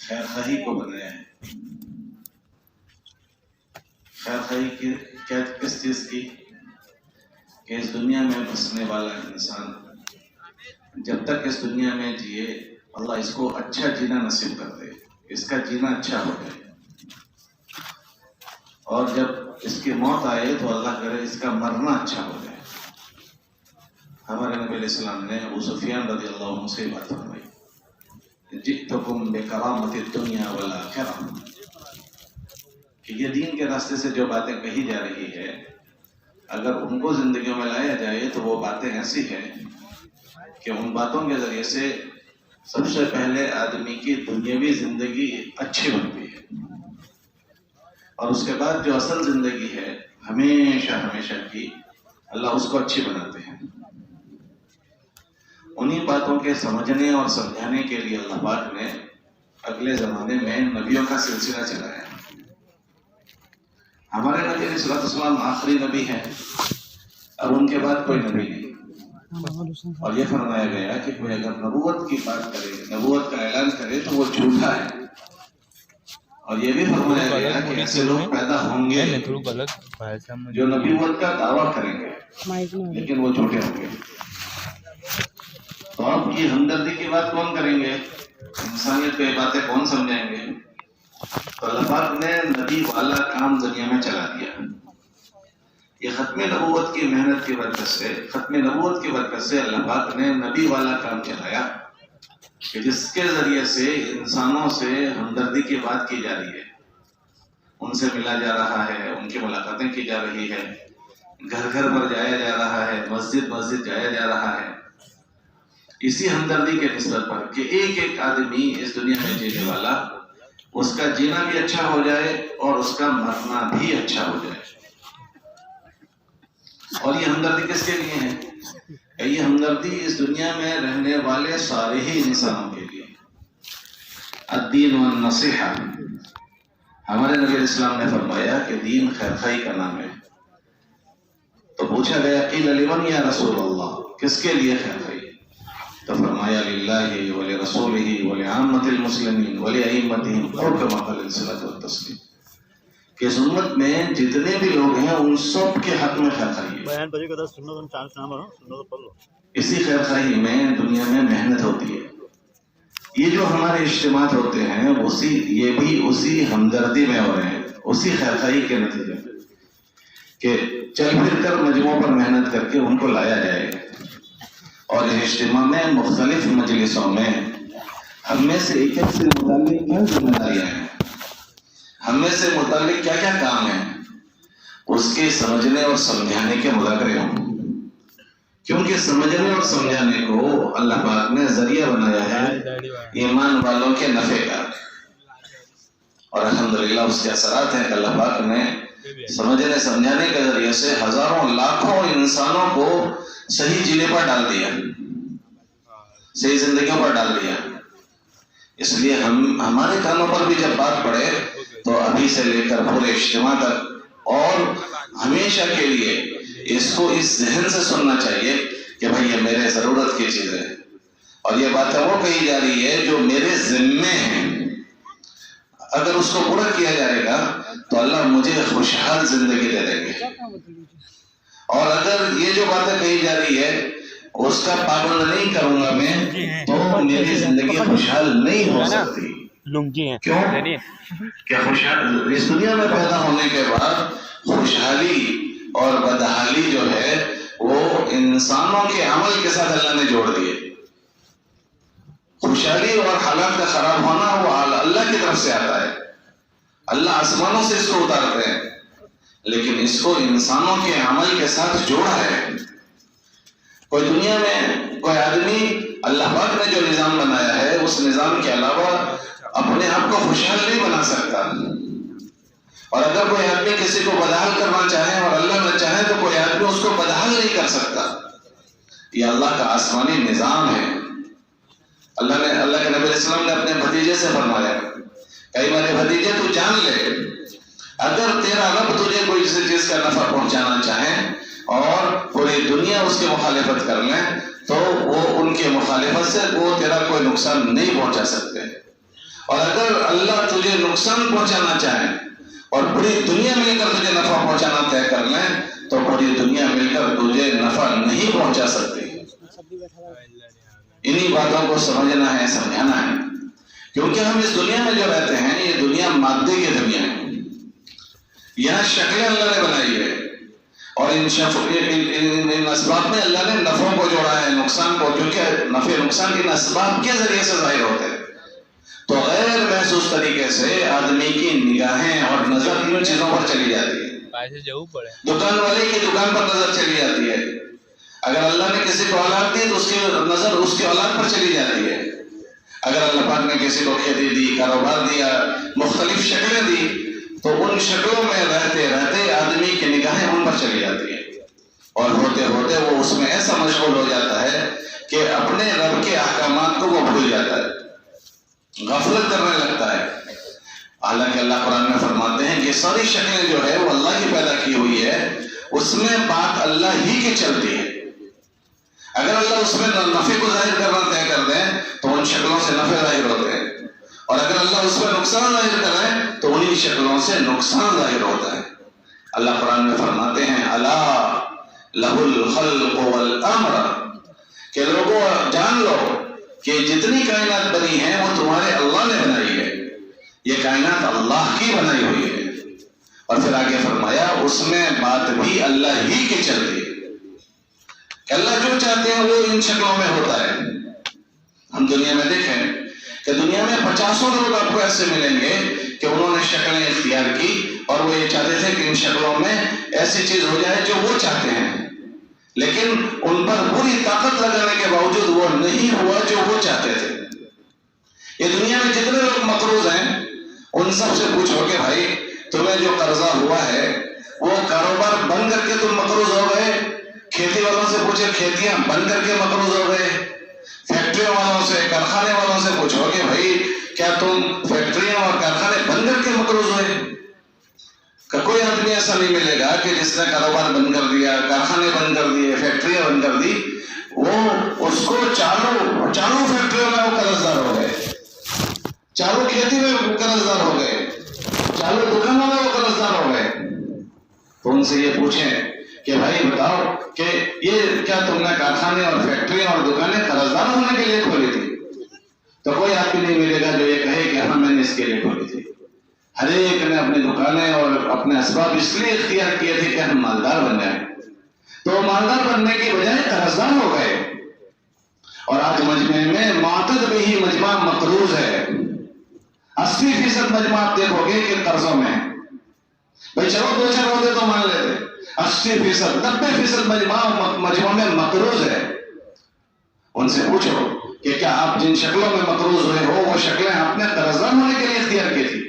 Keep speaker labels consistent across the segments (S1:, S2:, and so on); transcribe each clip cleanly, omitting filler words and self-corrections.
S1: خیر خواہی کو بنایا ہے. خیر خواہی کس چیز کی؟ کہ اس دنیا میں بسنے والا انسان جب تک اس دنیا میں جیے اللہ اس کو اچھا جینا نصیب کر دے، اس کا جینا اچھا ہو جائے، اور جب اس کی موت آئے تو اللہ کرے اس کا مرنا اچھا ہو جائے. ہمارے نبی علیہ السلام نے ابو سفیان رضی اللہ عنہ سے بات فرمائی، جئتکم بکرامت الدنیا والآخرہ، کہ یہ دین کے راستے سے جو باتیں کہی جا رہی ہے اگر ان کو زندگیوں میں لایا جائے تو وہ باتیں ایسی ہیں کہ ان باتوں کے ذریعے سے سب سے پہلے آدمی کی دنیاوی زندگی اچھی بنتی ہے، اور اس کے بعد جو اصل زندگی ہے ہمیشہ ہمیشہ کی اللہ اس کو اچھی بناتے ہیں. انہی باتوں کے سمجھنے اور سمجھانے کے لیے اللہ پاک نے اگلے زمانے میں نبیوں کا سلسلہ چلایا. ہمارے نبی علیہ السلام آخری نبی ہیں، اب ان کے بعد کوئی نبی نہیں. اور یہ فرمایا گیا کہ کوئی اگر نبوت کی بات کرے، نبوت کا اعلان کرے تو وہ جھوٹا ہے. اور یہ بھی فرمایا گیا کہ ایسے لوگ پیدا ہوں گے جو نبوت کا دعویٰ کریں گے لیکن وہ جھوٹے ہوں گے. تو آپ کی ہمدردی کی بات کون کریں گے؟ انسانیت پہ باتیں کون سمجھائیں گے؟ تو اللہ پاک نے نبی والا کام دنیا میں چلا دیا. یہ ختم نبوت کی محنت کی برکت سے، ختم نبوت کی برکت سے اللہ پاک نے نبی والا کام چلایا کہ جس کے ذریعے سے انسانوں سے ہمدردی کی بات کی جا رہی ہے، ان سے ملا جا رہا ہے، ان کی ملاقاتیں کی جا رہی ہے، گھر گھر پر جایا جا رہا ہے، مسجد مسجد جایا جا رہا ہے، اسی ہمدردی کے نسبت پر کہ ایک ایک آدمی اس دنیا میں جینے والا، اس کا جینا بھی اچھا ہو جائے اور اس کا مرنا بھی اچھا ہو جائے. اور یہ ہمدردی کس کے لیے ہے؟ یہ ہمدردی اس دنیا میں رہنے والے سارے ہی انسانوں کے لیے. الدین والنصیحہ، ہمارے نبی علیہ السلام نے فرمایا کہ دین خیر خواہی کا نام ہے. تو پوچھا گیا قیل لمن یا رسول اللہ، کس کے لیے خیر خواہی؟ تو فرمایا للہ ولرسولہ ولعامۃ المسلمین ولائمتہم، اور کما قال الصلاۃ والتسلیم، کہ اس امت میں جتنے بھی لوگ ہیں ان سب کے حق میں خیر خواہی ہے. اسی خیر خواہی میں دنیا میں محنت ہوتی ہے. یہ جو ہمارے اجتماعات ہوتے ہیں یہ بھی اسی ہمدردی میں ہو رہے ہیں، اسی خیر خواہی کے نتیجے میں کہ چل پھر کر مجموعوں پر محنت کر کے ان کو لایا جائے. اور اس اجتماع میں مختلف مجلسوں میں ہم میں سے ایک ایک سے متعلق کیا ذمہ داریاں ہیں، ہم میں سے متعلق کیا کیا کام ہیں، اس کے سمجھنے اور سمجھانے کے مذاکرے ہوں. کیونکہ سمجھنے اور سمجھانے کو اللہ پاک نے ذریعہ بنایا ہے ایمان والوں کے نفع کا، اور الحمدللہ اس کے اثرات ہیں کہ اللہ پاک نے سمجھنے سمجھانے کے ذریعے سے ہزاروں لاکھوں انسانوں کو صحیح جینے پر ڈال دیا، صحیح زندگیوں پر ڈال دیا. اس لیے ہمارے کانوں پر بھی جب بات پڑے تو ابھی سے لے کر پورے اجتماع تک اور ہمیشہ کے لیے اس کو اس ذہن سے سننا چاہیے کہ بھائی یہ میرے ضرورت کی چیز ہے، اور یہ باتیں وہ کہی جا رہی ہے جو میرے ذمے ہیں. اگر اس کو پورا کیا جائے گا تو اللہ مجھے خوشحال زندگی دے دیں گے، اور اگر یہ جو باتیں کہی جا رہی ہے اس کا پابند نہیں کروں گا میں تو میری زندگی خوشحال نہیں ہو سکتی. کیوں کہ خوشحال اس دنیا میں پیدا ہونے کے بعد خوشحالی اور بدحالی جو ہے وہ انسانوں کے عمل کے ساتھ اللہ نے جوڑ دیے. خوشحالی اور حالات کا خراب ہونا وہ اللہ کی طرف سے آتا ہے، اللہ آسمانوں سے اس کو اتارتے ہیں، لیکن اس کو انسانوں کے عمل کے ساتھ جوڑا ہے. کوئی دنیا میں کوئی آدمی اللہ پاک نے جو نظام بنایا ہے اس نظام کے علاوہ اپنے آپ کو خوشحال نہیں بنا سکتا. اور اگر کوئی آدمی کسی کو بدحال کرنا چاہے اور اللہ نہ چاہے تو کوئی آدمی اس کو بدحال نہیں کر سکتا. یہ اللہ کا آسمانی نظام ہے. اللہ کے نبی علیہ السلام نے اپنے بھتیجے سے فرمایا کہ میرے بھتیجے تو جان لے اگر تیرا رب تجھے کوئی کسی چیز کا نفع پہنچانا چاہے اور پوری دنیا اس کی مخالفت کر لیں تو وہ ان کے مخالفت سے وہ تیرا کوئی نقصان نہیں پہنچا سکتے. اور اگر اللہ تجھے نقصان پہنچانا چاہے اور پوری دنیا مل کر تجھے نفع پہنچانا طے کر لیں تو پوری دنیا مل کر تجھے نفع نہیں پہنچا سکتی. انہی باتوں کو سمجھنا ہے، سمجھانا ہے، کیونکہ ہم اس دنیا میں جو رہتے ہیں یہ دنیا مادے کی دنیا ہے. یہاں شکلیں اللہ نے بنائی ہے اور ان اسباب میں اللہ نے نفعوں کو جوڑا ہے، نقصان کو، کیونکہ نفع نقصان ان اسباب کے ذریعے سے ظاہر ہوتے ہیں. تو غیر محسوس طریقے سے آدمی کی نگاہیں اور نظر ان چیزوں پر چلی جاتی ہے. دکان والے کی دکان پر نظر چلی جاتی ہے. اگر اللہ نے کسی کو اولاد دی تو اس کی نظر اس کی اولاد پر چلی جاتی ہے. اگر اللہ پاک نے کسی کو کھیتی دی، کاروبار دیا، مختلف شکلیں دی، تو ان شکلوں میں رہتے رہتے آدمی کی نگاہیں ان پر چلی جاتی ہے اور ہوتے ہوتے وہ اس میں ایسا مشغول ہو جاتا ہے کہ اپنے رب کے احکامات کو وہ بھول جاتا ہے، غفلت کرنے لگتا ہے. حالانکہ اللہ قرآن میں فرماتے ہیں کہ ساری شکلیں جو ہے وہ اللہ کی پیدا کی ہوئی ہے، اس میں بات اللہ ہی کی چلتی ہے. اگر اللہ اس میں نفع کو ظاہر کرنا طے کر دیں تو ان شکلوں سے نفع ظاہر ہوتے ہیں، اور اگر اللہ اس میں نقصان ظاہر کریں تو انہی شکلوں سے نقصان ظاہر ہوتا ہے. اللہ قرآن میں فرماتے ہیں الا لہ الخلق والامر، کہ لوگوں جان لو کہ جتنی کائنات بنی ہیں وہ تمہارے اللہ نے بنائی ہے، یہ کائنات اللہ کی بنائی ہوئی ہے. اور پھر آگے فرمایا اس میں بات بھی اللہ ہی کی چلتی ہے کہ اللہ جو چاہتے ہیں وہ ان شکلوں میں ہوتا ہے. ہم دنیا میں دیکھیں کہ دنیا میں 50 لوگ آپ کو ایسے ملیں گے کہ انہوں نے شکلیں اختیار کی اور وہ یہ چاہتے تھے کہ ان شکلوں میں ایسی چیز ہو جائے جو وہ چاہتے ہیں، لیکن ان پر پوری طاقت لگانے کے باوجود وہ نہیں ہوا جو وہ چاہتے تھے. یہ دنیا میں جتنے لوگ مقروض ہیں ان سب سے پوچھو کہ بھائی تمہیں جو قرضہ ہوا ہے وہ کاروبار بند کر کے تم مقروض ہو گئے؟ کھیتی والوں سے پوچھے، کھیتیاں بند کر کے مقروض ہو گئے؟ فیکٹریوں والوں سے، کارخانے والوں سے پوچھو کہ بھائی کیا تم فیکٹریاں اور کارخانے بند کر کے مقروض ہوئے؟ کہ کوئی آدمی ایسا نہیں ملے گا کہ جس نے کاروبار بند کر دیا، کارخانے بند کر دیے، فیکٹریاں بند کر دی، وہ اس کو چاروں فیکٹریوں میں وہ قرضدار ہو گئے، چاروں کھیتی میں قرضدار ہو گئے، چاروں دکانوں میں وہ قرضدار ہو گئے. تو ان سے یہ پوچھیں کہ بھائی بتاؤ کہ یہ کیا تم نے کارخانے اور فیکٹریاں اور دکانیں قرضدار ہونے کے لیے کھولی تھی؟ تو کوئی آدمی نہیں ملے گا جو یہ کہے کہ ہاں میں نے اس کے لیے کھولی تھی. ہر ایک نے اپنی دکانیں اور اپنے اسباب اس لیے اختیار کیے تھے کہ ہم مالدار بن جائیں، تو مالدار بننے کی بجائے قرضدار ہو گئے. اور آج مجمع میں معتد بھی ہی مجمع مقروض ہے. 80% مجمع آپ دیکھو گے کہ قرضوں میں. بھائی چلو 2-4 ہوتے تو مان لیتے، 80%، 90% مجمع میں مقروض ہے. ان سے پوچھو کہ کیا آپ جن شکلوں میں مقروض ہوئے ہو وہ شکلیں آپ نے قرضدار ہونے کے لیے اختیار کی تھی؟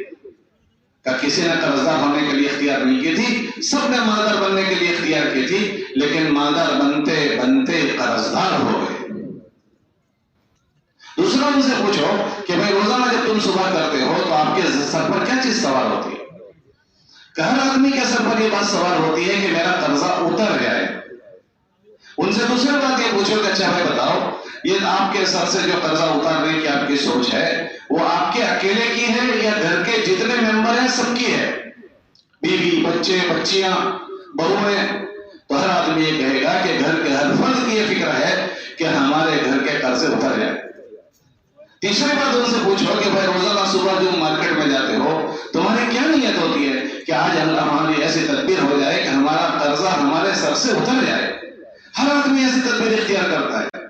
S1: کہ کسی نے قرضدار ہونے کے لیے اختیار نہیں کی تھی، سب نے مالدار بننے کے لیے اختیار کی تھی، لیکن مالدار بنتے بنتے قرضدار ہو گئے. دوسرا ان سے پوچھو کہ بھائی روزانہ جب تم صبح کرتے ہو تو آپ کے سر پر کیا چیز سوار ہوتی ہے؟ کہ ہر آدمی کے سر پر یہ بات سوار ہوتی ہے کہ میرا قرضہ اتر جائے. ان سے دوسری بات یہ پوچھو کہ اچھا بھائی بتاؤ یہ آپ کے سر سے جو قرضہ اتارنے کی آپ کی سوچ ہے وہ آپ کے اکیلے کی ہے یا گھر کے جتنے ممبر ہیں سب کی ہے؟ بیوی، بچے، بچیاں، بہویں؟ تو ہر آدمی یہ کہے گا کہ گھر کے ہر فرد کی یہ فکر ہے کہ ہمارے گھر کے قرضے اتر جائے. تیسری بات ان سے پوچھو کہ بھائی روزانہ صبح جو مارکیٹ میں جاتے ہو تمہاری کیا نیت ہوتی ہے کہ آج ہماری ایسی تدبیر ہو جائے کہ ہمارا قرضہ ہمارے سر سے اتر جائے؟ ہر آدمی ایسی تدبیر اختیار کرتا ہے.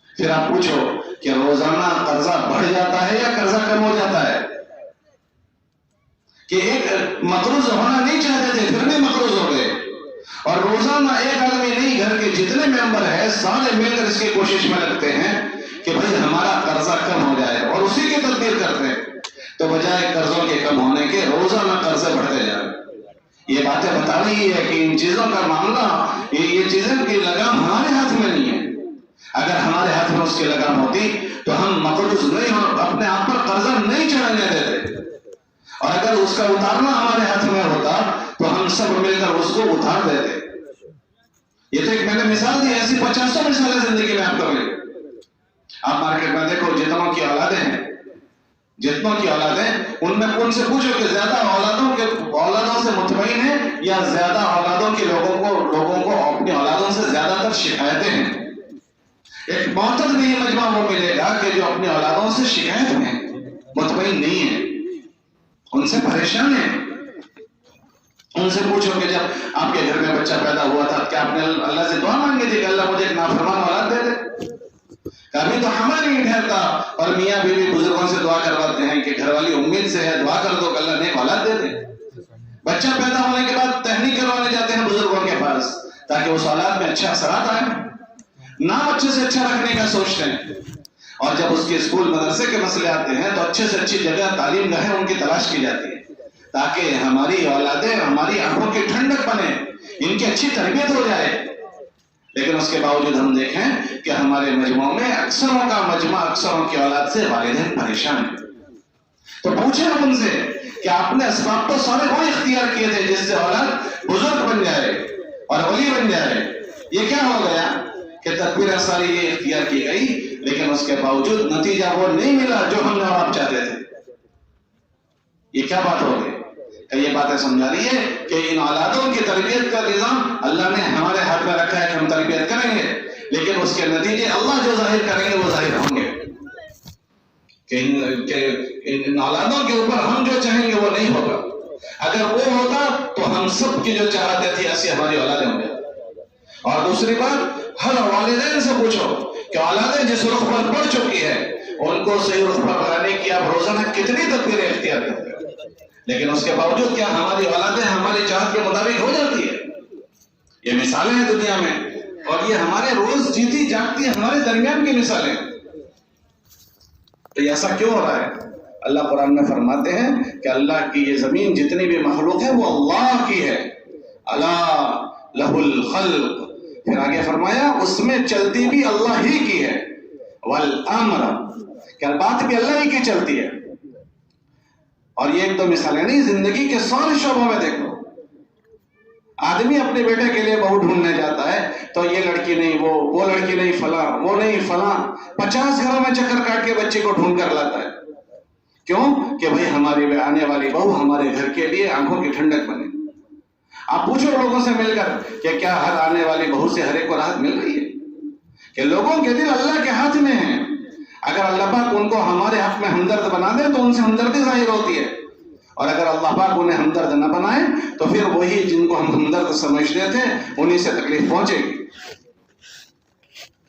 S1: پھر آپ پوچھو کہ روزانہ قرضہ بڑھ جاتا ہے یا قرضہ کم ہو جاتا ہے؟ کہ ایک مقروض ہونا نہیں چاہتے تھے پھر بھی مقروض ہو گئے، اور روزانہ ایک آدمی نہیں گھر کے جتنے ممبر ہیں سارے مل کر اس کی کوشش میں لگتے ہیں کہ بھائی ہمارا قرضہ کم ہو جائے اور اسی کی تدبیر کرتے ہیں. تو بجائے قرضوں کے کم ہونے کے روزانہ قرضے بڑھتے جائیں. یہ باتیں بتا رہی ہے کہ ان چیزوں کا معاملہ، یہ چیزیں کی لگام ہمارے ہاتھ میں نہیں ہے. اگر ہمارے ہاتھ میں اس کی لگام ہوتی تو ہم مقروض نہیں ہو، اپنے آپ پر قرضہ نہیں چڑھانے دیتے، اور اگر اس کا اتارنا ہمارے ہاتھ میں ہوتا تو ہم سب مل کر اس کو اتار دیتے. یہ تو ایک میں نے مثال دی، ایسی 50 مثالیں زندگی میں آپ کو ملے. آپ مارکیٹ میں دیکھو جتنوں کی اولادیں ہیں، ان میں ان سے پوچھو کہ زیادہ اولادوں سے مطمئن ہیں یا زیادہ اولادوں کے لوگوں کو اپنی اولادوں سے زیادہ تر شکایتیں ہیں. ایک معتدل نہیں مجمع وہ ملے گا کہ جو اپنی اولادوں سے شکایت ہیں، مطمئن نہیں ہے، ان سے پریشان ہیں. ان سے پوچھو کہ جب آپ کے گھر میں بچہ پیدا ہوا تھا کیا آپ نے اللہ سے دعا مانگی تھی کہ اللہ مجھے ایک نافرمان اولاد دے دے؟ کبھی تو حمل نہیں ٹھہرتا، اور میاں بیوی بزرگوں سے دعا کرواتے ہیں کہ گھر والی امید سے ہے دعا کر دو کہ اللہ نیک اولاد دے دے. بچہ پیدا ہونے کے بعد تہنیت کروانے جاتے ہیں بزرگوں کے پاس تاکہ اس اولاد میں اچھا اثرات آئے، نام اچھے سے اچھا رکھنے کا سوچتے ہیں. اور جب اس کے اسکول مدرسے کے مسئلے آتے ہیں تو اچھے سے اچھی جگہ تعلیم گاہیں ان کی تلاش کی جاتی ہے تاکہ ہماری اولادیں ہماری آنکھوں کی ٹھنڈک بنے، ان کی اچھی تربیت ہو جائے. لیکن اس کے باوجود ہم دیکھیں کہ ہمارے مجموعوں میں اکثروں کی اولاد سے والدین پریشان ہیں. تو پوچھیں ہم ان سے کہ آپ نے اسباب تو سارے وہ اختیار کیے تھے جس سے اولاد بزرگ بن جائے اور ولی بن جائے، یہ کیا ہو گیا کہ تدبیر ساری یہ اختیار کی گئی لیکن اس کے باوجود نتیجہ وہ نہیں ملا جو ہم نے اور آپ چاہتے تھے. یہ کیا بات ہو گئی کہ یہ باتیں سمجھا رہی ہے کہ ان اولادوں کی تربیت کا نظام اللہ نے ہمارے ہاتھ میں رکھا ہے کہ ہم تربیت کریں گے، لیکن اس کے نتیجے اللہ جو ظاہر کریں گے وہ ظاہر ہوں گے. کہ ان اولادوں کے اوپر ہم جو چاہیں گے وہ نہیں ہوگا. اگر وہ ہوتا تو ہم سب کی جو چاہتے تھے ایسی ہماری اولادیں ہوں گے. اور دوسری بات، ہر والدین سے پوچھو کہ اولادیں جس رخ پر پڑ چکی ہے ان کو صحیح رخ پر لانے کی آپ روزانہ کتنی تدبیریں اختیار کرتے ہیں، لیکن اس کے باوجود کیا ہماری اولادیں ہماری چاہت کے مطابق ہو جاتی ہے؟ یہ مثالیں ہیں دنیا میں، اور یہ ہمارے روز جیتی جاگتی ہمارے درمیان کی مثالیں. تو ایسا کیوں ہو رہا ہے؟ اللہ قرآن میں فرماتے ہیں کہ اللہ کی یہ زمین جتنی بھی مخلوق ہے وہ اللہ کی ہے. اللہ لہ الخلق، پھر آگے فرمایا اس میں چلتی بھی اللہ ہی کی ہے. والامر، کہ بات بھی اللہ ہی کی چلتی ہے. اور یہ ایک دو مثالیں نہیں، زندگی کے سارے شعبوں میں دیکھو. آدمی اپنے بیٹے کے لیے بہو ڈھونڈنے جاتا ہے تو یہ لڑکی نہیں وہ لڑکی نہیں فلاں، وہ نہیں فلاں، 50 گھروں میں چکر کاٹ کے بچے کو ڈھونڈ کر لاتا ہے. کیوں؟ کہ بھئی ہماری آنے والی بہو ہمارے گھر کے لیے آنکھوں کی ٹھنڈک بنے. آپ پوچھو لوگوں سے مل کر کہ کیا ہر آنے والی بہو سے ہر ایک کو راحت مل رہی ہے؟ کہ لوگوں کے دل اللہ کے ہاتھ میں ہیں. اگر اللہ پاک ان کو ہمارے حق میں ہمدرد بنا دے تو ان سے ہمدردی ظاہر ہوتی ہے، اور اگر اللہ پاک انہیں ہمدرد نہ بنائے تو پھر وہی جن کو ہم ہمدرد سمجھتے تھے انہی سے تکلیف پہنچے گی.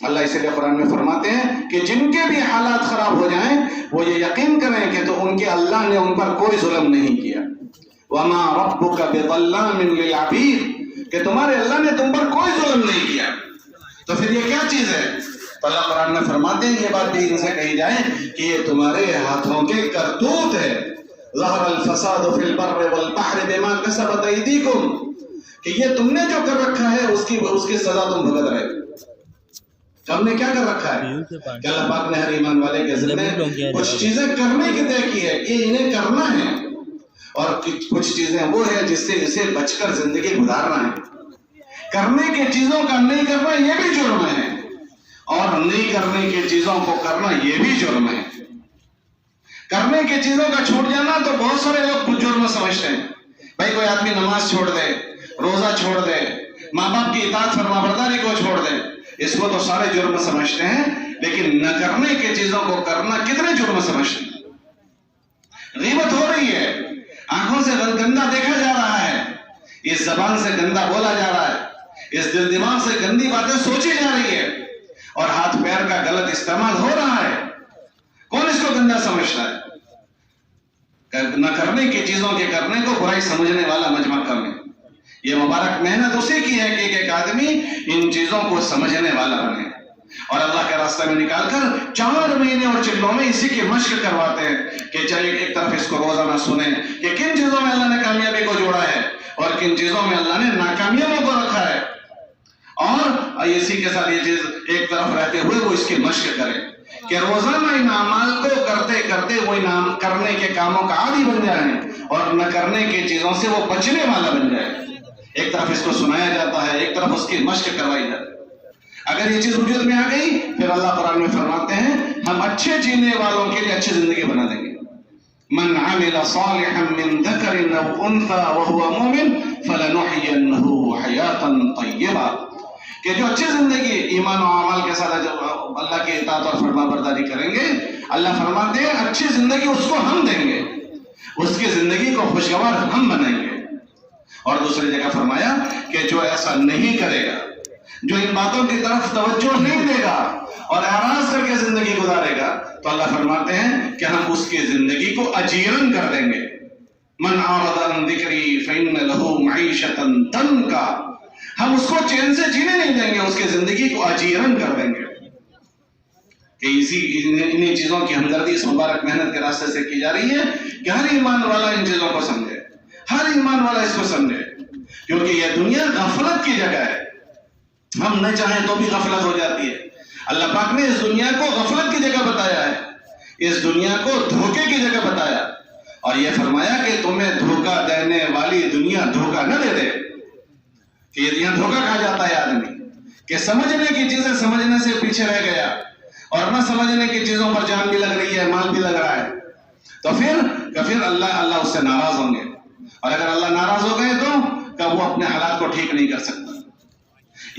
S1: اللہ اسی لیے قرآن میں فرماتے ہیں کہ جن کے بھی حالات خراب ہو جائیں وہ یہ یقین کریں کہ تو ان کے اللہ نے ان پر کوئی ظلم نہیں کیا. وَمَا رَبُّكَ بِظَلَّامٍ لِّلْعَبِيدِ، کہ تمہارے اللہ نے تم پر کوئی ظلم نہیں کیا. تو پھر یہ کیا چیز ہے؟ تو اللہ قرآن میں فرماتے ہیں یہ بات بھی ان سے کہی جائے کہ یہ تمہارے ہاتھوں کے کرتوت ہے. ظہر الفساد فی البر والبحر بما کسبت ایدیکم، کہ یہ تم نے جو کر رکھا ہے اس کی سزا تم بھگت رہے. ہم نے کیا کر رکھا ہے کہ اللہ پاک نے ہر ایمان والے کے ذمہ کچھ چیزیں کرنے کی طے کی ہے کہ انہیں کرنا ہے، اور کچھ چیزیں وہ ہے جس سے اسے بچ کر زندگی گزارنا ہے. کرنے کی چیزوں کا نہیں کرنا یہ بھی جرم ہے، اور نہیں کرنے کی چیزوں کو کرنا یہ بھی جرم ہے. کرنے کی چیزوں کا چھوڑ جانا تو بہت سارے لوگ کچھ جرم سمجھتے ہیں. بھائی کوئی آدمی نماز چھوڑ دے، روزہ چھوڑ دے، ماں باپ کی اطاعت فرما برداری کو چھوڑ دے، اس کو تو سارے جرم سمجھتے ہیں، لیکن نہ کرنے کی چیزوں کو کرنا کتنے جرم سمجھتے ہیں. غیبت ہو رہی ہے، آنکھوں سے گندا دیکھا جا رہا ہے، اس زبان سے گندا بولا جا رہا ہے، اس دل دماغ سے گندی باتیں سوچی جا رہی ہے، اور ہاتھ پیر کا غلط استعمال ہو رہا ہے. کون اس کو گندا سمجھتا ہے؟ نہ کرنے کی چیزوں کے کرنے کو برائی سمجھنے والا مجمع کم ہے. یہ مبارک محنت اسی کی ہے کہ ایک آدمی ان چیزوں کو سمجھنے والا بنے، اور اللہ کے راستے میں نکال کر 4 مہینے اور چلوں میں اسی کی مشق کرواتے ہیں کہ چلیے ایک طرف اس کو روزانہ سنیں کہ کن چیزوں میں اللہ نے کامیابی کو جوڑا ہے اور کن چیزوں میں اللہ نے ناکامیوں کو رکھا ہے، اور اسی کے ساتھ یہ چیز ایک طرف رہتے ہوئے وہ اس کی مشق کرے کہ روزانہ ان اعمال کو کرتے کرتے وہ کرنے کے کاموں کا عادی بن جائیں اور نہ کرنے کی چیزوں سے وہ بچنے والا بن جائے. ایک طرف اس کو سنایا جاتا ہے، ایک طرف اس کی مشق کروائی جاتی ہے۔ اگر یہ چیز وجود میں آ گئی پھر اللہ قرآن میں فرماتے ہیں ہم اچھے جینے والوں کے لیے اچھی زندگی بنا دیں گے۔ من عمل صالحا من ذکر او انثى وهو مؤمن فلنحيينه حیاتا طیبہ، کہ جو اچھی زندگی ایمان و اعمال کے ساتھ جب اللہ کی اطاعت اور فرما برداری کریں گے، اللہ فرماتے ہیں اچھی زندگی اس کو ہم دیں گے، اس کی زندگی کو خوشگوار ہم بنائیں گے۔ اور دوسری جگہ فرمایا کہ جو ایسا نہیں کرے گا، جو ان باتوں کی طرف توجہ نہیں دے گا اور اعراض کر کے زندگی گزارے گا، تو اللہ فرماتے ہیں کہ ہم اس کی زندگی کو اجیرن کر دیں گے۔ من اعرض عن ذکری فإن له معیشۃ ضنکا، ہم اس کو چین سے جینے نہیں دیں گے، اس کی زندگی کو اجیرن کر دیں گے۔ کہ انہی چیزوں کی ہمدردی اس مبارک محنت کے راستے سے کی جا رہی ہے کہ ہر ایمان والا ان چیزوں کو سمجھے، ہر ایمان والا اس کو سمجھے، کیونکہ یہ دنیا غفلت کی جگہ ہے، ہم نہ چاہیں تو بھی غفلت ہو جاتی ہے۔ اللہ پاک نے اس دنیا کو غفلت کی جگہ بتایا ہے، اس دنیا کو دھوکے کی جگہ بتایا، اور یہ فرمایا کہ تمہیں دھوکہ دینے والی دنیا دھوکہ نہ دے دے، کہ یہ دنیا دھوکہ کہا جاتا ہے آدمی کہ سمجھنے کی چیزیں سمجھنے سے پیچھے رہ گیا اور نہ سمجھنے کی چیزوں پر جان بھی لگ رہی ہے، مال بھی لگ رہا ہے، تو پھر اللہ اس سے ناراض ہوں گے، اور اگر اللہ ناراض ہو گئے تو کہ وہ اپنے حالات کو ٹھیک نہیں کر سکتا۔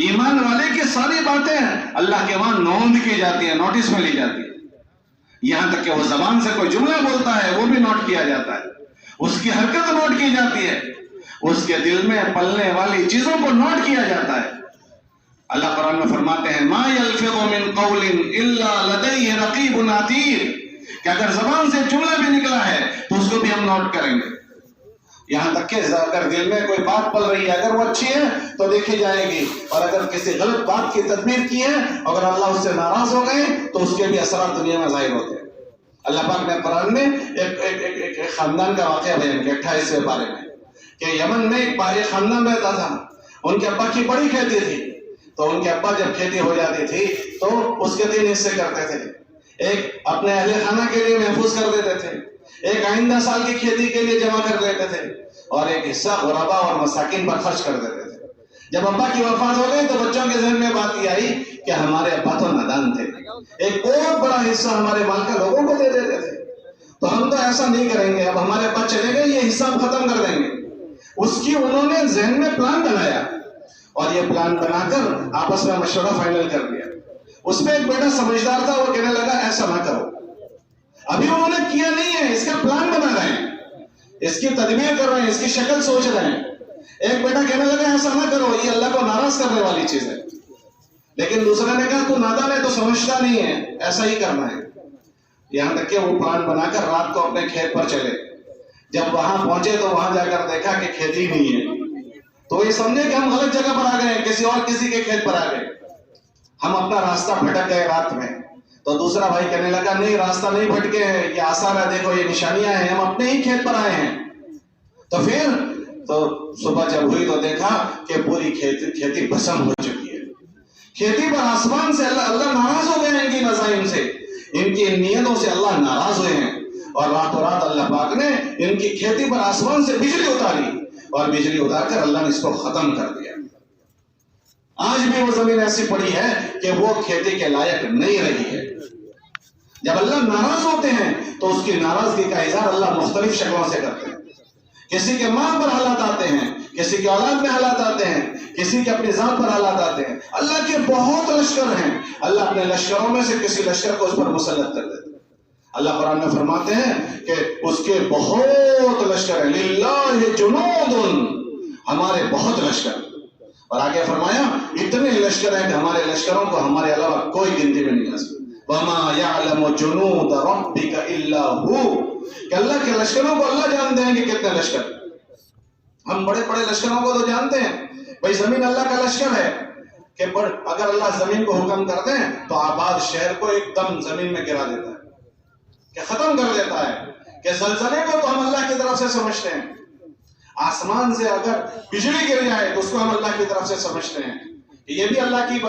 S1: ایمان والے کی ساری باتیں اللہ کے وہاں نوٹ کی جاتی ہیں، نوٹس میں لی جاتی ہے، یہاں تک کہ وہ زبان سے کوئی جملہ بولتا ہے وہ بھی نوٹ کیا جاتا ہے، اس کی حرکت نوٹ کی جاتی ہے، اس کے دل میں پلنے والی چیزوں کو نوٹ کیا جاتا ہے۔ اللہ قرآن میں فرماتے ہیں ما یلفظ من قول الا لدیہ رقیب عتید، کہ اگر زبان سے جملہ بھی نکلا ہے تو اس کو بھی ہم نوٹ کریں گے، یہاں تک کہ اگر دل میں کوئی بات پل رہی ہے اگر وہ اچھی ہے تو دیکھی جائے گی، اور اگر کسی غلط بات کی تدبیر کی ہے اگر اللہ اس سے ناراض ہو گئے تو اس کے بھی اثرات دنیا میں ظاہر ہوتے ہیں۔ اللہ پاک نے قرآن میں ایک خاندان کا واقعہ بیان کیا 28ویں پارے میں، کہ یمن میں ایک خاندان رہتا تھا، ان کے ابا کی بڑی کھیتی تھی، تو ان کے ابا جب کھیتی ہو جاتی تھی تو اس کے 3 حصے کرتے تھے، ایک اپنے اہل خانہ کے لیے محفوظ کر دیتے تھے، ایک آئندہ سال کی کھیتی کے لیے جمع کر لیتے تھے، اور ایک حصہ غربا اور مساکین پر خرچ کر دیتے تھے۔ جب ابا کی وفات ہو گئی تو بچوں کے ذہن میں بات یہ آئی کہ ہمارے ابا تو نادان تھے، ایک بہت بڑا حصہ ہمارے مال کا لوگوں کو دے دیتے تھے، تو ہم تو ایسا نہیں کریں گے، اب ہمارے ابا چلے گئے یہ حصہ ہم ختم کر دیں گے۔ اس کی انہوں نے ذہن میں پلان بنایا، اور یہ پلان بنا کر آپس میں مشورہ فائنل کر دیا۔ اس میں ایک بیٹا سمجھدار تھا، وہ کہنے لگا ایسا نہ کرو، ابھی انہوں نے کیا نہیں ہے، اس کا پلان بنا رہے ہیں، اس کی تدبیر کر رہے ہیں، اس کی شکل سوچ رہے ہیں۔ ایک بیٹا کہنے لگا ایسا نہ کرو، یہ اللہ کو ناراض کرنے والی چیز ہے، لیکن دوسرے نے کہا تو نادان ہے، تو سمجھتا نہیں ہے، ایسا ہی کرنا ہے۔ یہاں تک کہ وہ پلان بنا کر رات کو اپنے کھیت پر چلے، جب وہاں پہنچے تو وہاں جا کر دیکھا کہ کھیتی نہیں ہے، تو یہ سمجھے کہ ہم غلط جگہ پر آ گئے ہیں، کسی کے کھیت پر آ گئے، ہم اپنا راستہ بھٹک گئے رات میں۔ تو دوسرا بھائی کہنے لگا نہیں، راستہ نہیں بھٹکے ہیں، یہ آثار ہے، دیکھو یہ نشانیاں ہیں، ہم اپنے ہی کھیت پر آئے ہیں۔ تو صبح جب ہوئی تو دیکھا کہ پوری کھیتی بھسم ہو چکی ہے، کھیتی پر آسمان سے اللہ ناراض ہو گئے ہیں، ان کی نظائم سے، ان کی نیتوں سے اللہ ناراض ہوئے ہیں، اور راتوں رات اللہ پاک نے ان کی کھیتی پر آسمان سے بجلی اتاری، اور بجلی اتار کر اللہ نے اس کو ختم کر دیا۔ آج بھی وہ زمین ایسی پڑی ہے کہ وہ کھیتی کے لائق نہیں رہی ہے۔ جب اللہ ناراض ہوتے ہیں تو اس کی ناراضگی کا اظہار اللہ مختلف شکلوں سے کرتے ہیں، کسی کے مال پر حالات آتے ہیں، کسی کے اولاد میں حالات آتے ہیں، کسی کے اپنی ذات پر حالات آتے ہیں۔ اللہ کے بہت لشکر ہیں، اللہ اپنے لشکروں میں سے کسی لشکر کو اس پر مسلط کر دیتے ہیں۔ اللہ قرآن میں فرماتے ہیں کہ اس کے بہت لشکر ہیں، للہ جنود، ہمارے بہت لشکر، اور آگے فرمایا اتنے لشکر ہیں کہ ہمارے لشکروں کو ہمارے علاوہ کوئی گنتی میں نہیں آ سکتی۔ وَمَا يَعْلَمُ جُنُودَ رَبِّكَ إِلَّا هُوَ، کہ اللہ کے لشکروں کو اللہ جانتے ہیں کہ کتنے لشکر۔ ہم بڑے بڑے لشکروں کو تو جانتے ہیں، بھئی زمین اللہ کا لشکر ہے، کہ اگر اللہ زمین کو حکم کر دیں تو آباد شہر کو ایک دم زمین میں گرا دیتا ہے، کہ ختم کر دیتا ہے، کہ زلزلے کو تو ہم اللہ کی طرف سے سمجھتے ہیں، آسمان سے اگر بجلی گر جائے تو اس کو ہم اللہ کی طرف سے سمجھتے ہیں، یہ بھی اللہ کی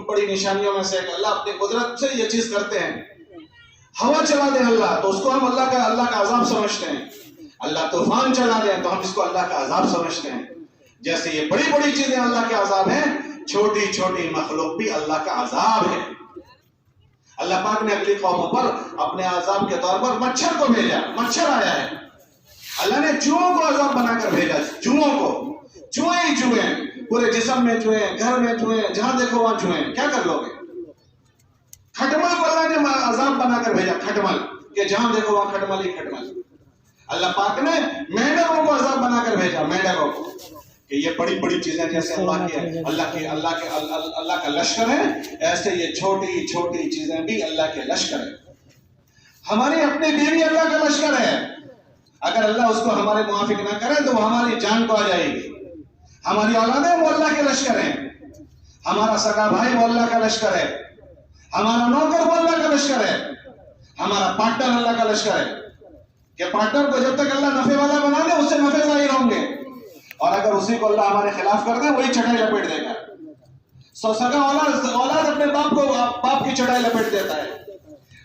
S1: بڑی نشانیوں میں سے، اللہ اپنی قدرت سے یہ چیز کرتے ہیں۔ ہوا چلا دیں اللہ تو اس کو ہم اللہ کا عذاب سمجھتے ہیں، اللہ طوفان چلا دیں تو ہم اس کو اللہ کا عذاب سمجھتے ہیں،
S2: جیسے یہ بڑی بڑی چیزیں اللہ کے عذاب ہیں، چھوٹی چھوٹی مخلوق بھی اللہ کا عذاب ہے۔ اللہ پاک نے اگلی قوم پر اپنے عذاب کے طور پر مچھر کو بھیجا، مچھر آیا ہے۔ اللہ نے چوہوں کو عذاب بنا کر بھیجا، چوہوں کو، چوہے ہی چوہے، پورے جسم میں چوہے، گھر میں چوہے، جہاں دیکھو وہاں چوہے، کیا کر لو گے؟ کھٹمل کو اللہ نے عذاب بنا کر بھیجا، کھٹمل، کہ جہاں دیکھو وہاں کھٹمل ہی کھٹمل۔ اللہ پاک نے مینڈکوں کو عذاب بنا کر بھیجا، مینڈکوں کو، کہ یہ بڑی بڑی چیزیں جیسے اللہ کا لشکر ہے، ایسے یہ چھوٹی چھوٹی چیزیں بھی اللہ کے لشکر ہے۔ ہماری اپنی بیوی اللہ کا لشکر ہے، اگر اللہ اس کو ہمارے موافق نہ کرے تو وہ ہماری جان کو آ جائے گی۔ ہماری اولادیں وہ اللہ کے لشکر ہیں، ہمارا سگا بھائی وہ اللہ کا لشکر ہے، ہمارا نوکر وہ اللہ کا لشکر ہے، ہمارا پارٹنر اللہ کا لشکر ہے، کہ پارٹنر کو جب تک اللہ نفع والا بنا دے اس سے نفع ظاہر ہوں گے، اور اگر اسی کو اللہ ہمارے خلاف کر دے وہی چٹائی لپیٹ دے گا۔ سگا اولاد اپنے باپ کی چٹائی لپیٹ دیتا ہے،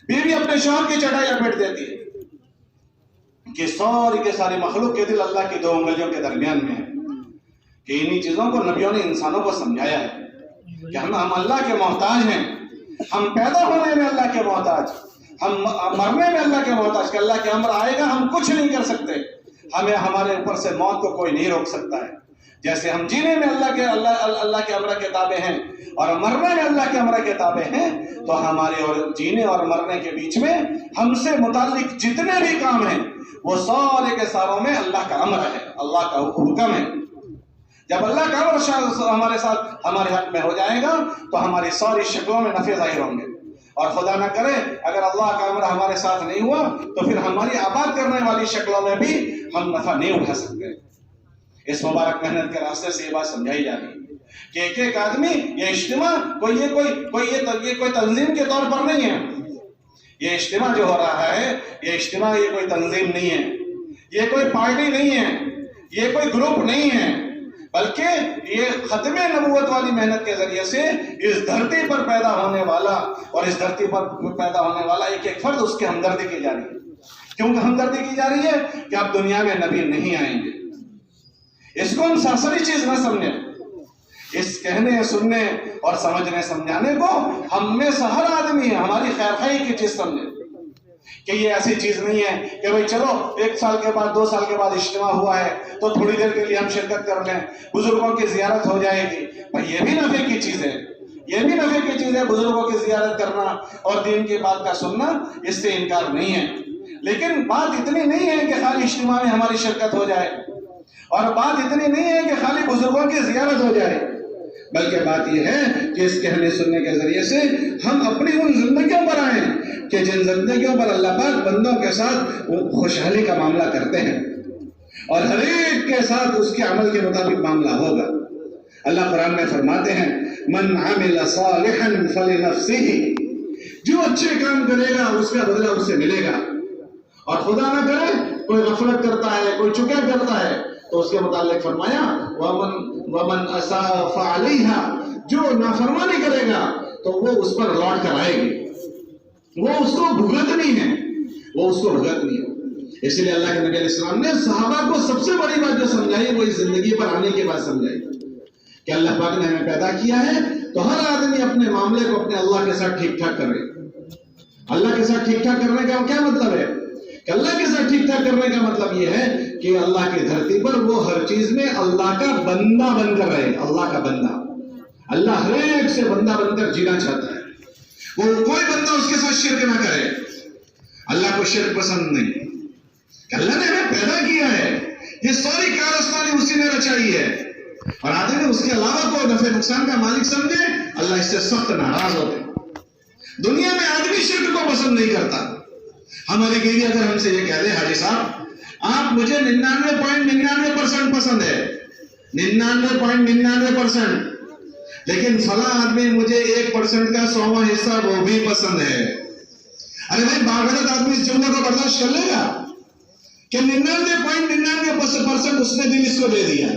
S2: بیوی اپنے شوہر کی چٹائی لپیٹ دیتی ہے، کہ ساری کے ساری مخلوق کے دل اللہ کی دو انگلیوں کے درمیان میں ہے۔ کہ انہی چیزوں کو نبیوں نے انسانوں کو سمجھایا ہے کہ ہم اللہ کے محتاج ہیں، ہم پیدا ہونے میں اللہ کے محتاج، ہم مرنے میں اللہ کے محتاج، کہ اللہ کے امر آئے گا ہم کچھ نہیں کر سکتے، ہمیں ہمارے اوپر سے موت کو کوئی نہیں روک سکتا ہے۔ جیسے ہم جینے میں اللہ کے امر کے تابع ہیں اور مرنے میں اللہ کے امر کے تابع ہیں، تو ہمارے اور جینے اور مرنے کے بیچ میں ہم سے متعلق جتنے بھی کام ہیں وہ سارے کے ساروں میں اللہ کا امر ہے، اللہ کا حکم ہے۔ جب اللہ کا امر ہمارے ساتھ ہمارے حق میں ہو جائے گا تو ہماری ساری شکلوں میں نفع ظاہر ہوں گے، اور خدا نہ کرے اگر اللہ کا امر ہمارے ساتھ نہیں ہوا تو پھر ہماری آباد کرنے والی شکلوں میں بھی ہم نفع نہیں اٹھا سکتے۔ اس مبارک محنت کے راستے سے یہ بات سمجھائی جا رہی ہے کہ ایک ایک آدمی، یہ اجتماع کوئی تنظیم کے طور پر نہیں ہے، یہ اجتماع جو ہو رہا ہے یہ اجتماع یہ کوئی تنظیم نہیں ہے، یہ کوئی پارٹی نہیں ہے، یہ کوئی گروپ نہیں ہے، بلکہ یہ ختم نبوت والی محنت کے ذریعے سے اس دھرتی پر پیدا ہونے والا اور اس دھرتی پر پیدا ہونے والا ایک ایک فرد اس کی ہمدردی کی جا رہی ہے۔ کیوں ہمدردی کی جا رہی ہے؟ کہ اب دنیا میں نبی نہیں آئیں گے۔ اس کو ہم سرسری چیز نہ سمجھیں، اس کہنے سننے اور سمجھنے سمجھانے کو ہم میں سے ہر آدمی ہے ہماری خیر خواہی کی چیز سمجھے، کہ یہ ایسی چیز نہیں ہے کہ بھئی چلو 1 سال کے بعد 2 سال کے بعد اجتماع ہوا ہے تو تھوڑی دیر کے لیے ہم شرکت کر لیں، بزرگوں کی زیارت ہو جائے گی۔ بھئی یہ بھی نفع کی چیز ہے، یہ بھی نفع کی چیز ہے، بزرگوں کی زیارت کرنا اور دین کی بات کا سننا، اس سے انکار نہیں ہے، لیکن بات اتنی نہیں ہے کہ خالی اجتماع میں ہماری شرکت ہو جائے، اور بات اتنی نہیں ہے کہ خالی بزرگوں کی زیارت ہو جائے، بلکہ بات یہ ہے کہ اس کہنے سننے کے ذریعے سے ہم اپنی ان زندگیوں پر آئیں کہ جن زندگیوں پر اللہ پاک بندوں کے ساتھ خوشحالی کا معاملہ کرتے ہیں، اور ہر ایک کے ساتھ اس کے عمل کے مطابق معاملہ ہوگا۔ اللہ قرآن میں فرماتے ہیں من عمل صالحا فلنفسه، جو اچھے کام کرے گا اس کا بدلہ اس سے ملے گا، اور خدا نہ کرے کوئی غفلت کرتا ہے، کوئی چکا کرتا ہے تو اس کے متعلق فرمایا ومن اساء فعليها، جو نافرمانی کرے گا تو وہ اس پر لوٹ کر آئے گی، وہ اس کو بھگتنی ہے، وہ اس کو بھگتنی ہے۔ اس لیے اللہ کے نبی علیہ السلام نے صحابہ کو سب سے بڑی بات جو سمجھائی وہ اس زندگی پر آنے کے بعد سمجھائی کہ اللہ پاک نے ہمیں پیدا کیا ہے تو ہر آدمی اپنے معاملے کو اپنے اللہ کے ساتھ ٹھیک ٹھاک کرے۔ اللہ کے ساتھ ٹھیک ٹھاک کرنے کا کیا مطلب ہے؟ کہ اللہ کے ساتھ ٹھیک ٹھاک کرنے کا مطلب یہ ہے کہ اللہ کی دھرتی پر وہ ہر چیز میں اللہ کا بندہ بن کر رہے، اللہ کا بندہ۔ اللہ ہر ایک سے بندہ بن کر جینا چاہتا ہے، وہ کوئی بندہ اس کے ساتھ شرک نہ کرے۔ اللہ کو شرک پسند نہیں، کہ اللہ نے ہمیں پیدا کیا ہے، یہ ساری کارستانی اسی نے رچائی ہے، اور آدمی اس کے علاوہ کوئی نفع نقصان کا مالک سمجھے اللہ اس سے سخت ناراض ہوتے۔ دنیا میں آدمی شرک کو پسند نہیں کرتا۔ ہماری بیوی اگر ہم سے یہ کہہ دے حاجی صاحب آپ مجھے 99.99% پسند ہے، 99.99%، لیکن فلاں آدمی مجھے 1% کا 100واں حصہ وہ بھی پسند ہے۔ ارے بھائی باغرت آدمی اس جملے کو برداشت کر لے گا کہ 99.99% اس نے دل اس کو دے دیا،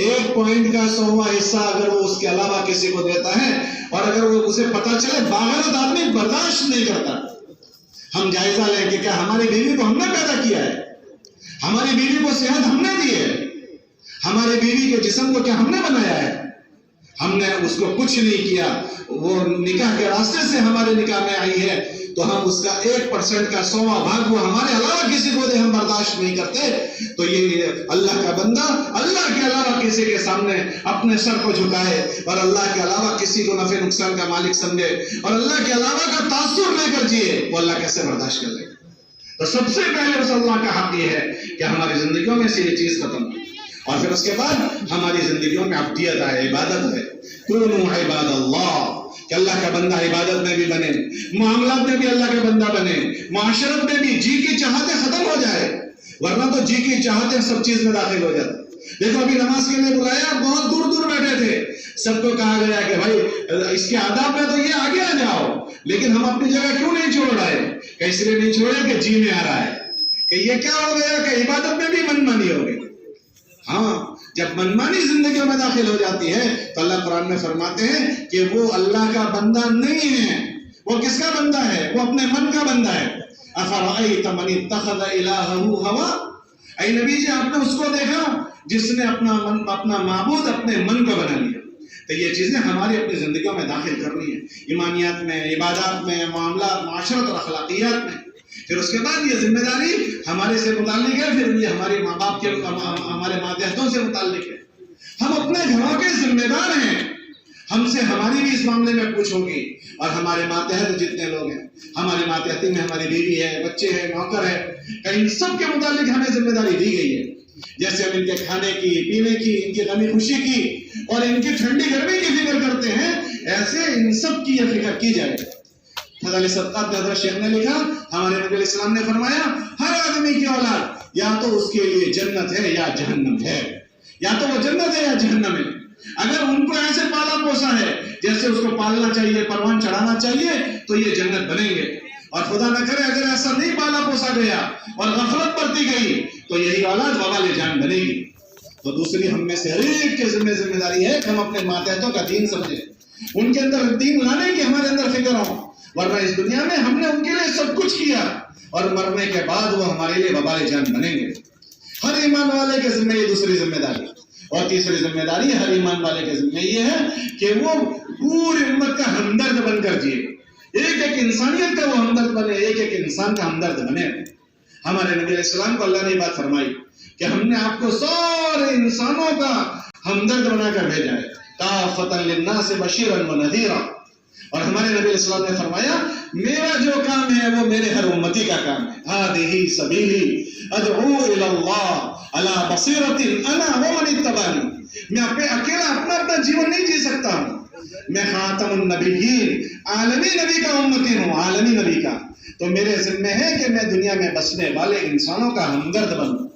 S2: 1 پوائنٹ کا 100واں حصہ اگر وہ اس کے علاوہ کسی کو دیتا ہے اور اگر وہ اسے پتا چلے، باغرت آدمی برداشت نہیں کرتا۔ ہم جائزہ لیں کہ کیا ہماری بیوی کو ہم نے پیدا کیا ہے، ہماری بیوی کو صحت ہم نے دی ہے، ہمارے بیوی کے جسم کو کیا ہم نے بنایا ہے؟ ہم نے اس کو کچھ نہیں کیا، وہ نکاح کے راستے سے ہمارے نکاح میں آئی ہے، تو ہم اس کا 1% کا 100واں بھاگ وہ ہمارے علاوہ کسی کو دے ہم برداشت نہیں کرتے۔ تو یہ اللہ کا بندہ اللہ کے علاوہ کسی کے سامنے اپنے سر کو جھکائے اور اللہ کے علاوہ کسی کو نفع نقصان کا مالک سمجھے اور اللہ کے علاوہ کا تاثر لے کر جیے، وہ اللہ کیسے برداشت کر لے گا؟ تو سب سے پہلے اس اللہ کا حق یہ ہے کہ ہماری زندگیوں میں سے یہ چیز ختم ہو، اور پھر اس کے بعد ہماری زندگیوں میں عبدیت ہے، عبادت ہے۔ کونوا عباد اللہ، کہ اللہ کا بندہ عبادت میں بھی بنے، معاملات میں بھی اللہ کا بندہ بنے، معاشرت میں بھی جی کی چاہتیں ختم ہو جائے، ورنہ تو جی کی چاہتیں سب چیز میں داخل ہو جاتی۔ دیکھو ابھی نماز کے لیے بلایا، بہت دور دور بیٹھے تھے، سب کو کہا گیا کہ بھائی اس کے آداب میں تو یہ آگے آ جاؤ، لیکن ہم اپنی جگہ کیوں نہیں چھوڑ رہے؟ کہ اس لیے نہیں چھوڑے کہ جی میں آ رہا ہے، کہ یہ کیا ہو گیا کہ عبادت میں بھی منمانی ہو گئی۔ ہاں، جب منمانی زندگیوں میں داخل ہو جاتی ہے تو اللہ قرآن میں فرماتے ہیں کہ وہ اللہ کا بندہ نہیں ہے۔ وہ کس کا بندہ ہے؟ وہ اپنے من کا بندہ ہے۔ افرأیت من اتخذ الہہ ہوا، اے نبی جی آپ نے اس کو دیکھا جس نے اپنا معبود اپنے من کو بنا لیا۔ تو یہ چیزیں ہماری اپنی زندگیوں میں داخل کرنی ہے، ایمانیات میں، عبادات میں، معاملات، معاشرت اور اخلاقیات میں۔ پھر اس کے بعد یہ ذمہ داری ہمارے سے متعلق ہے، پھر یہ ہمارے ماں باپ کے، ہمارے ماتحتوں سے متعلق ہے۔ ہم اپنے گھروں کے ذمہ دار ہیں، ہم سے ہماری بھی اس معاملے میں پوچھ ہوگی، اور ہمارے ماتحت جتنے لوگ ہیں، ہمارے ماتحتی میں ہماری بیوی ہے، بچے ہیں، نوکر ہے، ان سب کے متعلق ہمیں ذمہ داری دی گئی ہے۔ جیسے ہم ان کے کھانے کی، پینے کی، ان کی غمی خوشی کی اور ان کی ٹھنڈی گرمی کی فکر کرتے ہیں، ایسے ان سب کی یہ فکر کی جائے۔ حضرت صدقات حضرت شیخ نے لکھا، ہمارے نبی علیہ السلام نے فرمایا ہر آدمی کی اولاد یا تو اس کے لیے جنت ہے یا جہنم ہے، یا تو وہ جنت ہے یا جہنم ہے۔ اگر ان کو ایسے پالا پوسا ہے جیسے اس کو پالنا چاہیے، پروان چڑھانا چاہیے، تو یہ جنت بنیں گے، اور خدا نہ کرے اگر ایسا نہیں پالا پوسا گیا اور غفلت برتی گئی تو یہی اولاد وبال جان بنے گی۔ تو دوسری ہم میں سے ہر ایک کے ذمہ داری ہے کہ ہم اپنے ماتحتوں کا دین سمجھیں، ان کے اندر دین لانے کی ہمارے اندر فکر ہو، ورنہ اس دنیا میں ہم نے ان کے لیے سب کچھ کیا اور مرنے کے بعد وہ ہمارے لیے وبال جان بنیں گے۔ ہر ایمان والے کے ذمہ یہ دوسری ذمہ داری، اور تیسری ذمہ داری ہر ایمان والے کے ذمہ یہ ہے کہ وہ پوری امت کا ہمدرد بن کر جیے، ایک ایک انسانیت کا وہ ہمدرد بنے، ایک ایک انسان کا ہمدرد بنے۔ ہمارے نبی علیہ السلام کو اللہ نے یہ بات فرمائی کہ ہم نے آپ کو سارے انسانوں کا ہمدرد بنا کر بھیجا ہے، کافۃ للناس بشیرا ونذیرا۔ اور ہمارے نبی علیہ السلام نے فرمایا میرا جو کام ہے وہ میرے ہر امتی کا کام ہے۔ ھذہ سبیلی ادعو الی اللہ علی بصیرۃ انا ومن اتبعنی۔ میں اکیلا اپنا جیون نہیں جی سکتا ہوں، میں خاتم النبیین، عالمی نبی کا امتی ہوں، عالمی نبی کا۔ تو میرے ذمہ ہے کہ میں دنیا میں بسنے والے انسانوں کا ہمدرد بنوں،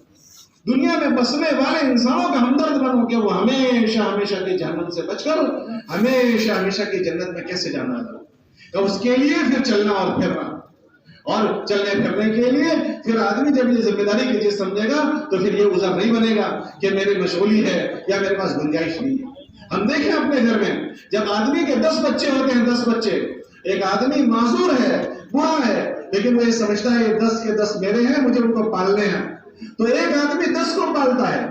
S2: دنیا میں بسنے والے انسانوں کا ہمدرد بنوں کہ وہ ہمیشہ ہمیشہ کی جہنم سے بچ کر ہمیشہ ہمیشہ کی جنت میں کیسے جانا ہے۔ تو اس کے لیے پھر چلنا اور پھرنا، اور چلنے پھرنے کے لیے پھر آدمی جب یہ ذمہ داری کی چیز سمجھے گا تو پھر یہ عذر نہیں بنے گا کہ میری مشغولی ہے یا میرے پاس گنجائش نہیں ہے۔ ہم دیکھیں اپنے گھر میں جب آدمی کے 10 بچے ہوتے ہیں، 10 بچے، ایک آدمی معذور ہے، بوڑھا ہے، لیکن وہ یہ سمجھتا ہے یہ 10 کے 10 میرے ہیں، مجھے ان کو پالنے ہیں۔ تو ایک آدمی 10 کو پالتا ہے،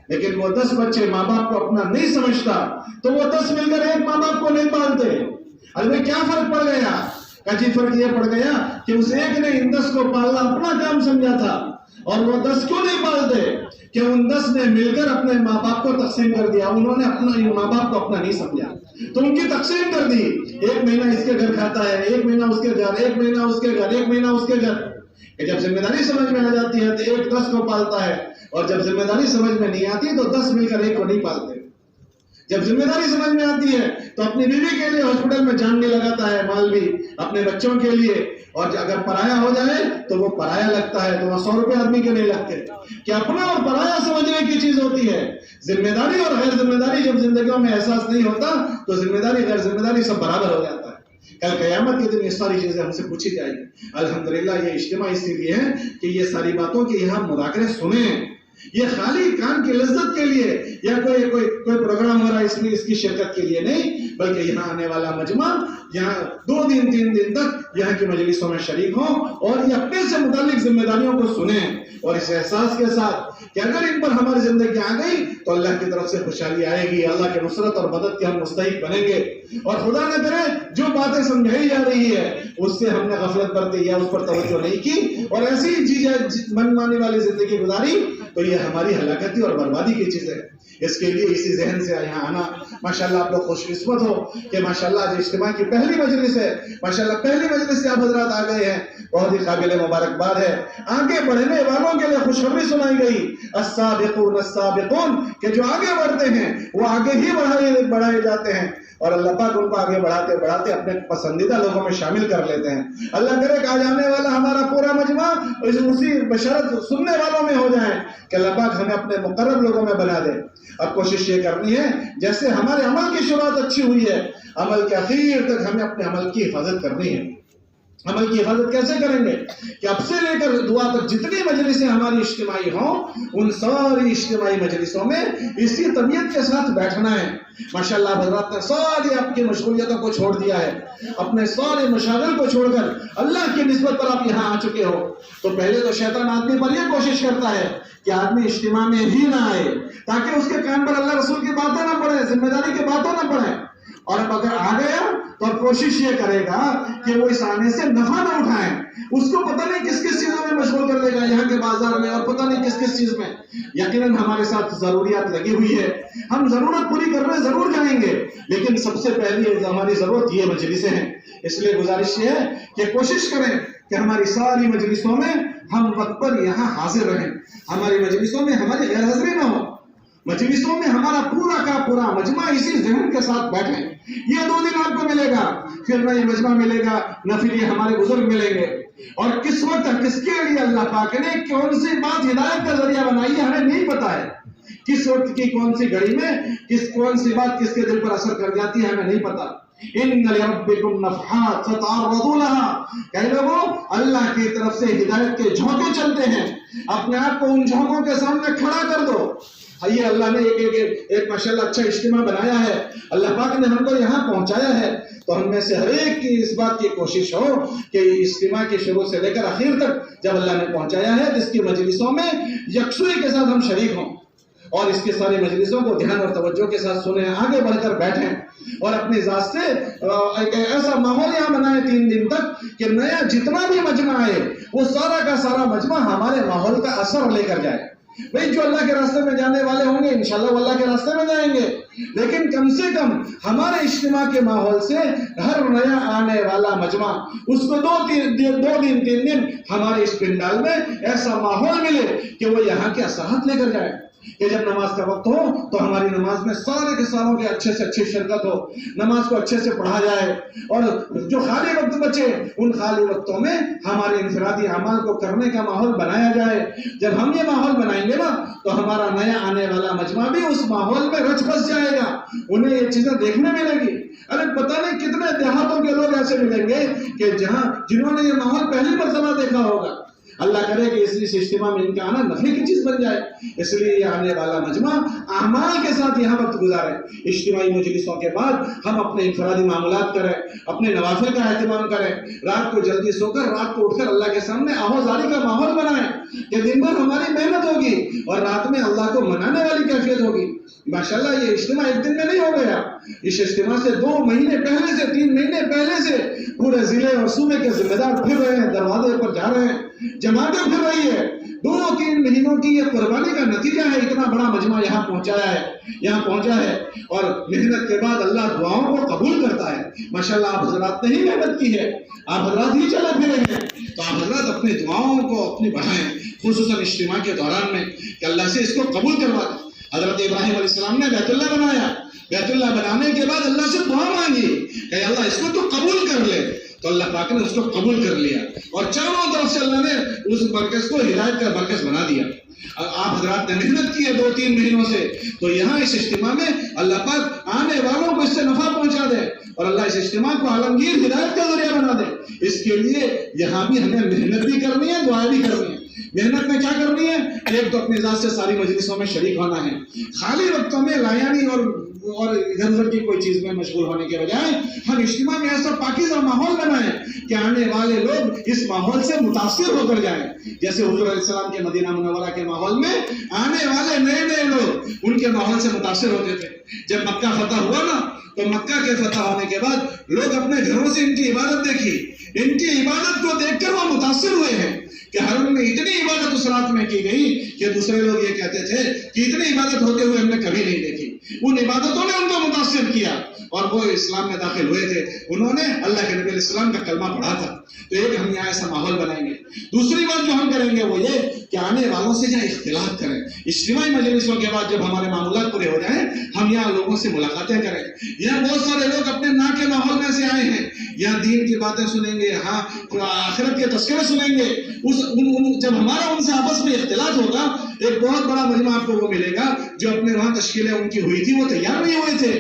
S2: لیکن وہ 10 بچے ماں باپ کو اپنا نہیں سمجھتا، تو وہ 10 مل کر ایک ماں باپ کو نہیں پالتے۔ ابھی کیا فرق پڑ گیا؟ کچی فرق یہ پڑ گیا کہ اس ایک نے ان 10 کو پالنا اپنا کام سمجھا تھا، اور وہ 10 کیوں نہیں پالتے کہ ان 10 نے مل کر اپنے ماں باپ کو تقسیم کر دیا، انہوں نے اپنا ماں باپ کو اپنا نہیں سمجھا، تو ان کی تقسیم کر دی۔ ایک مہینہ اس کے گھر کھاتا ہے، ایک مہینہ اس کے گھر، ایک مہینہ اس کے گھر، ایک مہینہ اس کے گھر۔ کہ جب ذمہ داری سمجھ میں آ جاتی ہے تو ایک 10 کو پالتا ہے، اور جب ذمہ داری سمجھ میں نہیں آتی تو 10 مل کر ایک کو نہیں پالتے۔ جب ذمہ داری سمجھ میں آتی ہے تو اپنی بیوی کے لیے ہاسپٹل میں جان بھی لگاتا ہے، مال بھی، اپنے بچوں کے لیے، اور اگر پرایا ہو جائے تو وہ پرایا لگتا ہے، تو وہ 100 روپے آدمی کے نہیں لگتے۔ کہ اپنا اور پرایا سمجھنے کی چیز ہوتی ہے۔ ذمہ داری اور غیر ذمہ داری جب زندگیوں میں احساس نہیں ہوتا تو ذمہ داری غیر ذمہ داری سب برابر ہو جاتا ہے۔ کل قیامت کے دن یہ ساری چیزیں ہم سے پوچھی جائے گی۔ الحمدللہ یہ اجتماع اسی لیے ہے کہ یہ ساری باتوں کے یہاں مذاکرے سنیں، یہ خالی کان کی لذت کے لیے یا کوئی پروگرام ہو رہا ہے اس کی شرکت کے لیے نہیں،
S3: بلکہ یہاں آنے والا مجمع یہاں 2 دن 3 دن تک یہاں کی مجلسوں میں شریک ہوں اور یہ اپنے سے متعلق ذمہ داریوں کو سنیں اور اس احساس کے ساتھ کہ اگر ان پر ہماری زندگی آ گئی تو اللہ کی طرف سے خوشحالی آئے گی، اللہ کے نصرت اور مدد کے ہم مستحق بنیں گے، اور خدا نہ کرے جو باتیں سمجھائی جا رہی ہے اس سے ہم نے غفلت برتی یا اس پر توجہ نہیں کی اور ایسی من مانی والی زندگی گزاری تو یہ ہماری ہلاکتی اور بربادی کی چیز ہے۔ اس کے لیے اسی ذہن سے یہاں آنا، ماشاءاللہ آپ لوگ خوش قسمت ہو کہ ماشاءاللہ آج اجتماع کی پہلی مجلس ہے، ماشاءاللہ پہلی مجلس سے آپ حضرات آ گئے ہیں، بہت ہی قابل مبارکباد ہے۔ آگے بڑھنے والوں کے لیے خوشخبری سنائی گئی، السابقون السابقون، کہ جو آگے بڑھتے ہیں وہ آگے ہی بڑھائے جاتے ہیں اور اللہ پاک ان کو آگے بڑھاتے بڑھاتے اپنے پسندیدہ لوگوں میں شامل کر لیتے ہیں۔ اللہ کرے کہ آج آنے والا ہمارا پورا مجمع اسی بشارت سننے والوں میں ہو جائے کہ اللہ پاک ہمیں اپنے مقرب لوگوں میں بنا دے۔ اب کوشش یہ کرنی ہے جیسے ہمارے عمل کی شروعات اچھی ہوئی ہے، عمل کے اخیر تک ہمیں اپنے عمل کی حفاظت کرنی ہے۔ عمل کی حفاظت کیسے کریں گے کہ اب سے لے کر دعا تک جتنی مجلسیں ہماری اجتماعی ہوں ان ساری اجتماعی مجلسوں میں اسی طبیعت کے ساتھ بیٹھنا ہے۔ ماشاءاللہ حضرات نے ساری آپ کی مشغولیتوں کو چھوڑ دیا ہے، اپنے سارے مشاغل کو چھوڑ کر اللہ کی نسبت پر آپ یہاں آ چکے ہو۔ تو پہلے تو شیطان آدمی پر یہ کوشش کرتا ہے کہ آدمی اجتماع میں ہی نہ آئے تاکہ اس کے کان پر اللہ رسول کی باتیں نہ پڑے، ذمہ داری کی باتیں نہ پڑے، اور اب اگر آ گیا تو کوشش یہ کرے گا کہ وہ اس آنے سے نفع نہ اٹھائیں۔ اس کو پتہ نہیں کس کس چیزوں میں مشغول کر لے گا یہاں کے بازار میں، اور پتہ نہیں کس کس چیز میں۔ یقیناً ہمارے ساتھ ضروریات لگی ہوئی ہے، ہم ضرورت پوری کرنے ضرور جائیں گے، لیکن سب سے پہلی ہماری ضرورت یہ مجلسیں ہیں۔ اس لیے گزارش یہ ہے کہ کوشش کریں کہ ہماری ساری مجلسوں میں ہم وقت پر یہاں حاضر رہیں، ہماری مجلسوں میں ہماری غیر حاضری نہ ہو، مجلسوں میں ہمارا پورا کا پورا مجمع اسی ذہن کے ساتھ بیٹھیں۔ یہ 2 دن آپ کو ملے گا، پھر نہ یہ مجمع ملے گا نہ پھر یہ ہمارے بزرگ ملیں گے، اور کس وقت کس کے لیے اللہ پاک نے کون سی بات ہدایت کا ذریعہ بنائی ہے ہمیں نہیں پتا ہے، کس وقت کی کون سی گھڑی میں کون سی بات کس کے دل پر اثر کر جاتی ہے ہمیں نہیں پتا۔ ان لربکم نفحات فتعرضوا لها، کہ لوگوں اللہ کی طرف سے ہدایت کے جھونکے چلتے ہیں، اپنے آپ کو ان جھونکوں کے سامنے کھڑا کر دو۔ یہ اللہ نے ایک ماشاءاللہ اچھا اجتماع بنایا ہے، اللہ پاک نے ہم کو یہاں پہنچایا ہے، تو ہم میں سے ہر ایک کی اس بات کی کوشش ہو کہ اجتماع کی شروع سے لے کر آخر تک جب اللہ نے پہنچایا ہے جس کی مجلسوں میں یکسوئی کے ساتھ ہم شریک ہوں، اور اس کی ساری مجلسوں کو دھیان اور توجہ کے ساتھ سنیں، آگے بڑھ کر بیٹھیں، اور اپنی ذات سے ایک ایسا ماحول یہاں بنائیں 3 دن تک کہ نیا جتنا بھی مجمع آئے وہ سارا کا سارا مجمع ہمارے ماحول کا اثر لے کر جائے۔ بھئی جو اللہ کے راستے میں جانے والے ہوں گے انشاءاللہ وہ اللہ کے راستے میں جائیں گے، لیکن کم سے کم ہمارے اجتماع کے ماحول سے ہر نیا آنے والا مجمع اس کو 2 دن 3 دن ہمارے اس پنڈال میں ایسا ماحول ملے کہ وہ یہاں کے اثرات لے کر جائے، کہ جب نماز کا وقت ہو تو ہماری نماز میں سارے کے ساروں کے اچھے سے اچھی شرکت ہو، نماز کو اچھے سے پڑھا جائے، اور جو خالی وقت بچے ان خالی وقتوں میں ہمارے انفرادی اعمال کو کرنے کا ماحول بنایا جائے۔ جب ہم یہ ماحول بنائیں گے نا تو ہمارا نیا آنے والا مجمع بھی اس ماحول میں رچ بس جائے گا، انہیں یہ چیزیں دیکھنے ملیں گی۔ ارے پتہ نہیں کتنے دیہاتوں کے لوگ ایسے ملیں گے کہ جنہوں نے یہ ماحول پہلی مرتبہ دیکھا ہوگا۔ اللہ کرے کہ اس اجتماع میں ان کا آنا نفع کی چیز بن جائے، اس لیے یہ آنے والا مجمع اعمال کے ساتھ یہاں وقت گزاریں۔ اجتماعی مجلسوں کے بعد ہم اپنے انفرادی معاملات کریں، اپنے نوافل کا اہتمام کریں، رات کو جلدی سو کر رات کو اٹھ کر اللہ کے سامنے آہوزاری کا ماحول بنائیں کہ دن بھر ہماری محنت ہوگی اور رات میں اللہ کو منانے والی کیفیت ہوگی۔ ماشاءاللہ یہ اجتماع ایک دن میں نہیں ہو گیا، اس اجتماع سے 2 مہینے پہلے سے 3 مہینے پہلے سے پورے ضلع اور صوبے کے ذمہ دار پھر رہے ہیں، دروازے پر جا رہے ہیں، جماعتیں پھر رہی ہے۔ 2-3 مہینوں کی یہ قربانی کا نتیجہ ہے اتنا بڑا مجمع یہاں پہنچا ہے، اور محنت کے بعد اللہ دعاؤں کو قبول کرتا ہے۔ ماشاءاللہ آپ حضرات نے ہی محنت کی ہے، آپ حضرات ہی چلے پھرے ہیں، تو آپ حضرات اپنی دعاؤں کو اپنی بڑھائیں، خصوصاً اجتماع کے دوران میں کہ اللہ سے اس کو قبول کروا دیں۔ حضرت ابراہیم علیہ السلام نے بیت اللہ بنایا، بیت اللہ بنانے کے بعد اللہ سے دعا مانگی کہ اللہ اس کو تو قبول کر لے، تو اللہ پاک نے اس کو قبول کر لیا، اور چاروں طرف سے اللہ نے اس مرکز کو ہدایت کا مرکز بنا دیا۔ آپ حضرات نے محنت کی ہے 2-3 مہینوں سے، تو یہاں اس اجتماع میں اللہ پاک آنے والوں کو اس سے نفع پہنچا دے، اور اللہ اس اجتماع کو عالمگیر ہدایت کا ذریعہ بنا دے۔ اس کے لیے یہاں بھی ہمیں محنت بھی کرنی ہے، دعا بھی کرنی ہے۔ محنت میں کیا کرنی ہے؟ ایک تو اپنی ذات سے ساری مجلسوں میں شریک ہونا ہے، خالی وقتوں میں لایانی اور ادھر ادھر کی کوئی چیز میں مشغول ہونے کے بجائے ہم اجتماع میں ایسا پاکیزہ ماحول بنائیں کہ آنے والے لوگ اس ماحول سے متاثر ہو کر جائیں. جیسے حضور علیہ السلام کے مدینہ منورہ کے ماحول میں آنے والے نئے لوگ ان کے ماحول سے متاثر ہوتے تھے. جب مکہ فتح ہوا نا تو مکہ کے فتح ہونے کے بعد لوگ اپنے گھروں سے ان کی عبادت دیکھی، ان کی عبادت کو دیکھ کر وہ متاثر ہوئے ہیں کہ حرم میں اتنی عبادت اس رات میں کی گئی کہ دوسرے لوگ یہ کہتے تھے کہ اتنی عبادت ہوتے ہوئے ہم نے کبھی نہیں دیکھی. ان عبادتوں نے ان کو متاثر کیا اور وہ اسلام میں داخل ہوئے تھے. انہوں نے اللہ کے نبی علیہ السلام کا کلمہ پڑھا تھا. تو ایک ہم یہاں ایسا ماحول بنائیں گے. دوسری بات جو ہم کریں گے وہ یہ کہ آنے والوں سے جہاں اختلاط کریں. اجتماعی مجلسوں کے بعد جب ہمارے معاملات پورے ہو جائیں ہم یہاں لوگوں سے ملاقاتیں کریں. یہاں بہت سارے لوگ اپنے نا کے ماحول میں سے آئے ہیں، یہاں دین کی باتیں سنیں گے، ہاں آخرت کے تذکرے سنیں گے. جب ہمارا ان سے آپس میں اختلاط ہوگا ایک بہت بڑا مجمع آپ کو وہ ملے گا جو اپنے وہاں تشکیلیں ان کی ہوئی تھی وہ تیار نہیں ہوئے تھے.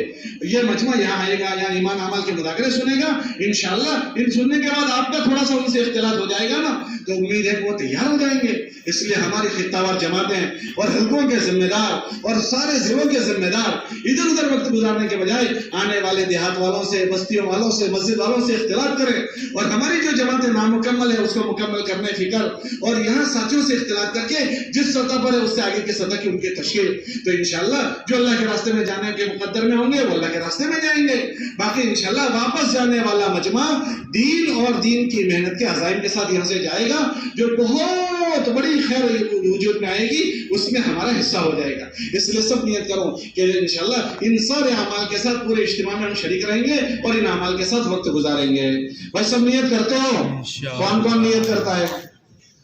S3: یہ مجمع یہاں آئے گا، یہاں ایمان اعمال کے مذاکرے سنے گا، انشاءاللہ ان سننے کے بعد آپ کا تھوڑا سا ان سے اختلاط ہو جائے گا نا تو امید ہے کہ وہ تیار ہو جائیں گے. اس لیے ہماری خطہ وار جماعتیں اور حلقوں کے ذمہ دار اور سارے ضلعوں کے ذمہ دار ادھر ادھر وقت گزارنے کے بجائے آنے والے دیہات والوں سے، بستیوں والوں سے، مسجد والوں سے اختلاط کریں اور ہماری جو جماعتیں نامکمل ہے اس کو مکمل کرنے فکر اور یہاں ساتھیوں سے اختلاط کر کے جس سطح پر ہے اس سے آگے کی سطح کی ان کی تشکیل. تو انشاءاللہ جو اللہ کے راستے میں جانے کے مقدر میں ہوں گے وہ اللہ کے راستے میں جائیں گے. باقی انشاءاللہ واپس جانے والا مجمع دین اور دین کی محنت کے عزائم کے ساتھ یہاں سے جائے گا. جو بہت بڑی خیر وجود میں آئے گی اس میں ہمارا حصہ ہو جائے گا. اس لیے سب نیت کرو کہ انشاءاللہ ان سارے اعمال کے ساتھ پورے اجتماع میں ہم شریک رہیں گے اور ان اعمال کے ساتھ وقت گزاریں گے. بھائی سب نیت کرتے ہو؟ کون کون نیت کرتا ہے؟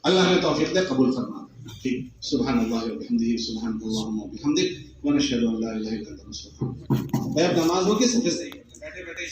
S3: اللہ ہمیں توفیق دے، قبول فرما. ٹھیک. سبحان اللہ وبحمدہ، سبحان اللہ وبحمدہ، ونشهد ان لا الہ الا انت نستغفرک. بھائی اب نماز ہوگی، سب سے صحیح بیٹھے بیٹھے ہی